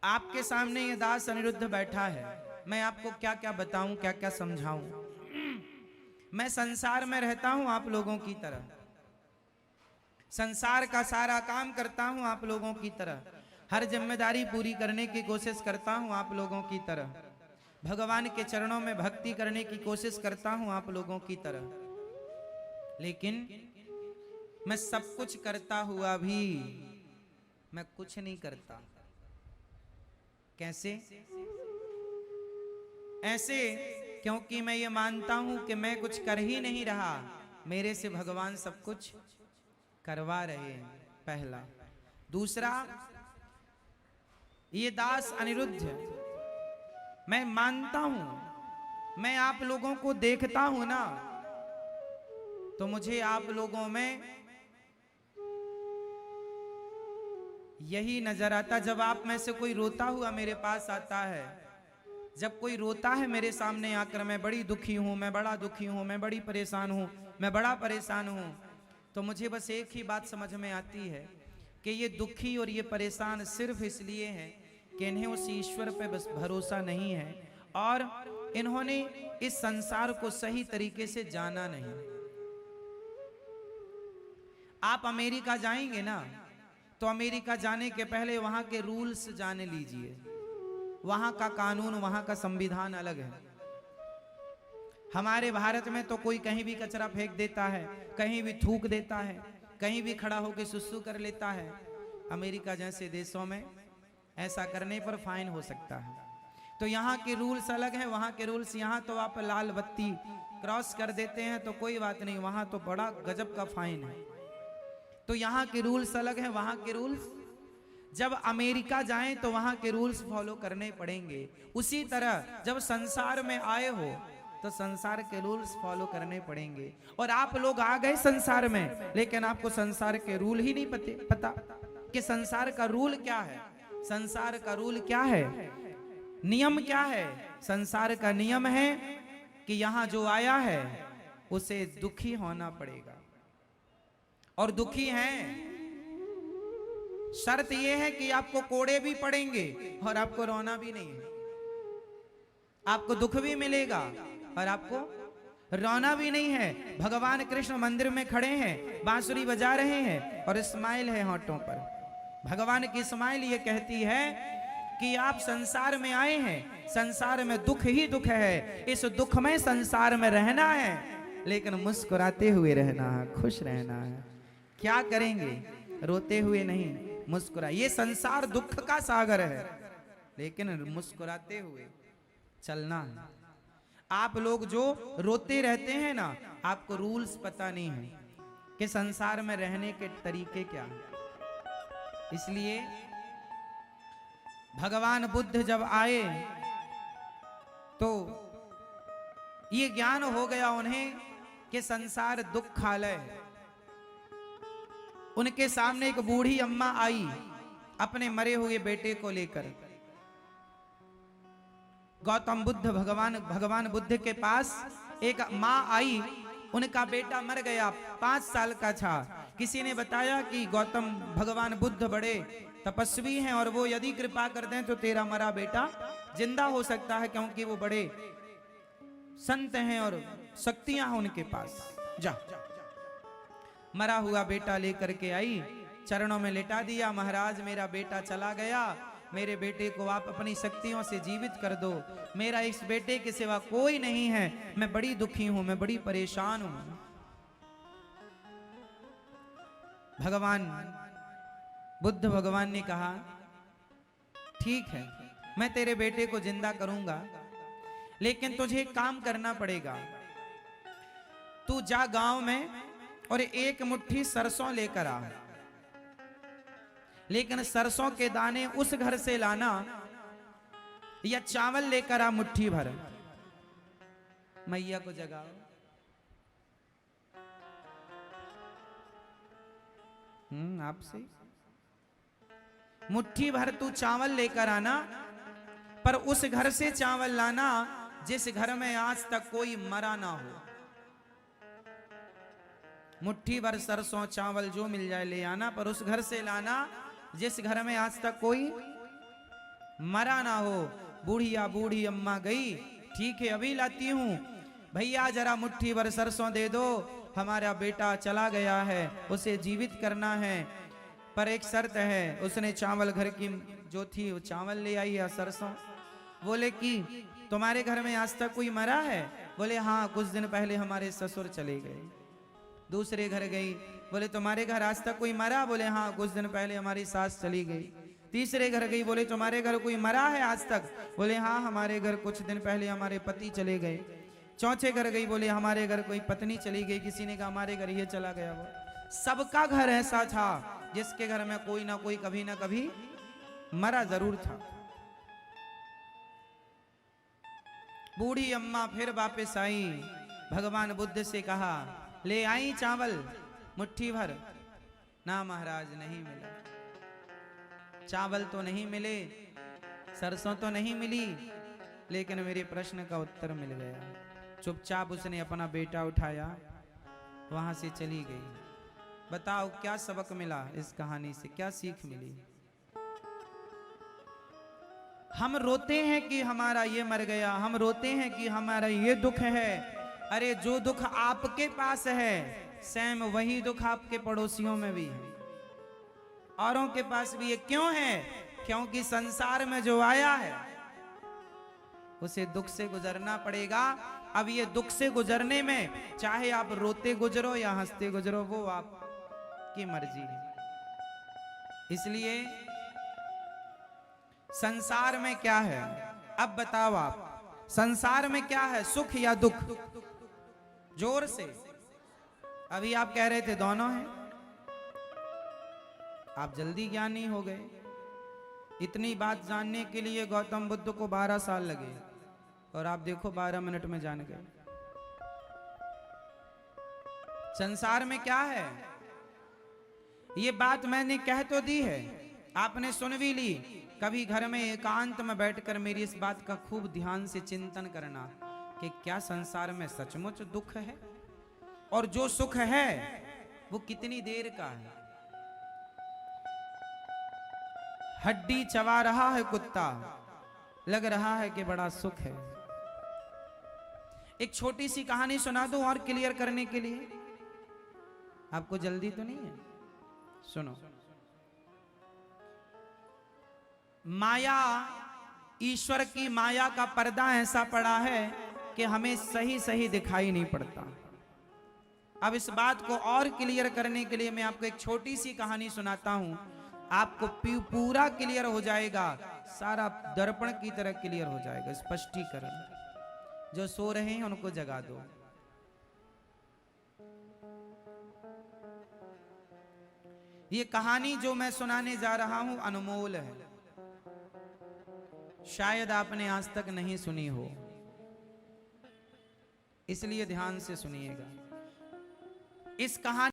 आपके सामने ये दास अनिरुद्ध बैठा है, मैं आपको क्या क्या बताऊं, क्या क्या समझाऊं। मैं संसार में रहता हूं आप लोगों की तरह, संसार का सारा काम करता हूं आप लोगों की तरह, हर जिम्मेदारी पूरी करने की कोशिश करता हूं आप लोगों की तरह, भगवान के चरणों में भक्ति करने की कोशिश करता हूं आप लोगों की तरह। लेकिन मैं सब कुछ करता हुआ भी मैं कुछ नहीं करता। कैसे? ऐसे क्योंकि मैं ये मानता हूं कि मैं कुछ कर ही नहीं रहा, मेरे से भगवान सब कुछ करवा रहे हैं, पहला। दूसरा, ये दास अनिरुद्ध, मैं मानता हूं, मैं आप लोगों को देखता हूं ना, तो मुझे आप लोगों में यही नजर आता, जब आप में से कोई रोता हुआ मेरे पास आता है, जब कोई रोता है मेरे सामने आकर, मैं बड़ी दुखी हूं, मैं बड़ा दुखी हूं, मैं बड़ी परेशान हूं, मैं बड़ा परेशान हूं, तो मुझे बस एक ही बात समझ में आती है कि ये दुखी और ये परेशान सिर्फ इसलिए है कि इन्हें उस ईश्वर पे बस भरोसा नहीं है और इन्होंने इस संसार को सही तरीके से जाना नहीं। आप अमेरिका जाएंगे ना, तो अमेरिका जाने के पहले वहां के रूल्स जान लीजिए। वहां का कानून, वहां का संविधान अलग है। हमारे भारत में तो कोई कहीं भी कचरा फेंक देता है, कहीं भी थूक देता है, कहीं भी खड़ा होकर सुसु कर लेता है। अमेरिका जैसे देशों में ऐसा करने पर फाइन हो सकता है। तो यहाँ के रूल्स अलग हैं, वहाँ के रूल्स। यहाँ तो आप लाल बत्ती क्रॉस कर देते हैं तो कोई बात नहीं, वहाँ तो बड़ा गजब का फाइन है। तो यहाँ के रूल्स अलग हैं, वहाँ के रूल्स। जब अमेरिका जाएं तो वहाँ के रूल्स फॉलो करने पड़ेंगे। उसी तरह जब संसार में आए हो तो संसार के रूल्स फॉलो करने पड़ेंगे। और आप लोग आ गए संसार में, लेकिन आपको संसार के रूल ही नहीं पता कि संसार का रूल क्या है। संसार का रूल क्या है, नियम क्या है? संसार का नियम है कि यहां जो आया है उसे दुखी होना पड़ेगा, और दुखी हैं। शर्त यह है कि आपको कोड़े भी पड़ेंगे और आपको रोना भी नहीं है। आपको दुख भी मिलेगा और आपको रोना भी नहीं है। भगवान कृष्ण मंदिर में खड़े हैं, बांसुरी बजा रहे हैं और स्माइल है होठों पर। भगवान की स्माइल ये कहती है कि आप संसार में आए हैं, संसार में दुख ही दुख है, इस दुख में संसार में रहना है, लेकिन मुस्कुराते हुए रहना है, खुश रहना है। क्या करेंगे? रोते हुए नहीं, मुस्कुरा। ये संसार दुख का सागर है, लेकिन मुस्कुराते हुए चलना है। आप लोग जो रोते रहते हैं ना, आपको रूल्स पता नहीं है कि संसार में रहने के तरीके क्या हैं। इसलिए भगवान बुद्ध जब आए तो ये ज्ञान हो गया उन्हें कि संसार दुखालय है। उनके सामने एक बूढ़ी अम्मा आई अपने मरे हुए बेटे को लेकर। गौतम बुद्ध भगवान बुद्ध के पास एक माँ आई, उनका बेटा मर गया, 5 साल का था। किसी ने बताया कि गौतम भगवान बुद्ध बड़े तपस्वी हैं और वो यदि कृपा कर दें तो तेरा मरा बेटा जिंदा हो सकता है, क्योंकि वो बड़े संत हैं और शक्तियां हैं उनके पास। जा, मरा हुआ बेटा लेकर के आई, चरणों में लेटा दिया। महाराज, मेरा बेटा चला गया, मेरे बेटे को आप अपनी शक्तियों से जीवित कर दो। मेरा इस बेटे के सिवा कोई नहीं है, मैं बड़ी दुखी हूं, मैं बड़ी परेशान हूं। भगवान बुद्ध भगवान ने कहा, ठीक है, मैं तेरे बेटे को जिंदा करूंगा, लेकिन तुझे एक काम करना पड़ेगा। तू जा गांव में और 1 मुट्ठी सरसों लेकर आ, लेकिन सरसों के दाने उस घर से लाना, या चावल लेकर आ मुट्ठी भर। मैया को जगाओ। आपसे मुट्ठी भर तू चावल लेकर आना, पर उस घर से चावल लाना जिस घर में आज तक कोई मरा ना हो। मुट्ठी भर सरसों चावल जो मिल जाए ले आना, पर उस घर से लाना जिस घर में आज तक कोई मरा ना हो। बूढ़ी अम्मा गई, ठीक है अभी लाती हूँ। भैया जरा मुट्ठी भर सरसों दे दो, हमारा बेटा चला गया है, उसे जीवित करना है, पर एक शर्त है। उसने चावल घर की जो थी वो चावल ले आई या सरसों। बोले कि तुम्हारे घर में आज तक कोई मरा है? बोले हाँ, कुछ दिन पहले हमारे ससुर चले गए। दूसरे घर गई, बोले तुम्हारे घर आज तक कोई मरा? बोले हाँ, कुछ दिन पहले हमारी सास चली गई। तीसरे घर गई, बोले तुम्हारे घर कोई मरा है आज तक? बोले हाँ, हमारे घर कुछ दिन पहले हमारे पति चले गए। चौथे घर गई, बोले हमारे घर कोई पत्नी चली गई। किसी ने कहा हमारे घर ये चला गया। वो सबका घर ऐसा था जिसके घर में कोई ना कोई कभी ना कभी मरा जरूर था। बूढ़ी अम्मा फिर वापस आई, भगवान बुद्ध से कहा ले आई चावल मुट्ठी भर। ना महाराज, नहीं मिला। चावल तो नहीं मिले, सरसों तो नहीं मिली, लेकिन मेरे प्रश्न का उत्तर मिल गया। चुपचाप उसने अपना बेटा उठाया, वहां से चली गई। बताओ क्या सबक मिला इस कहानी से, क्या सीख मिली? हम रोते हैं कि हमारा ये मर गया, हम रोते हैं कि हमारा ये दुख है। अरे जो दुख आपके पास है, सेम वही दुख आपके पड़ोसियों में भी है, औरों के पास भी है। क्यों है? क्योंकि संसार में जो आया है उसे दुख से गुजरना पड़ेगा। अब ये दुख से गुजरने में चाहे आप रोते गुजरो या हंसते गुजरो, वो आपकी मर्जी है। इसलिए संसार में क्या है? अब बताओ आप, संसार में क्या है, सुख या दुख? जोर से। अभी आप कह रहे थे दोनों हैं। आप जल्दी ज्ञानी हो गए। इतनी बात जानने के लिए गौतम बुद्ध को 12 साल लगे, और आप देखो 12 मिनट में जान गए। संसार में क्या है, ये बात मैंने कह तो दी है, आपने सुन भी ली। कभी घर में एकांत में बैठकर मेरी इस बात का खूब ध्यान से चिंतन करना कि क्या संसार में सचमुच दुख है, और जो सुख है वो कितनी देर का है। हड्डी चबा रहा है कुत्ता, लग रहा है कि बड़ा सुख है। एक छोटी सी कहानी सुना दूं और क्लियर करने के लिए, आपको जल्दी तो नहीं है? सुनो। माया, ईश्वर की माया का पर्दा ऐसा पड़ा है कि हमें सही सही दिखाई नहीं पड़ता। अब इस बात को और क्लियर करने के लिए मैं आपको एक छोटी सी कहानी सुनाता हूं, आपको पूरा क्लियर हो जाएगा, सारा दर्पण की तरह क्लियर हो जाएगा। स्पष्टीकरण। जो सो रहे हैं उनको जगा दो। ये कहानी जो मैं सुनाने जा रहा हूं अनमोल है, शायद आपने आज तक नहीं सुनी हो, इसलिए ध्यान से सुनिएगा। इस कहानी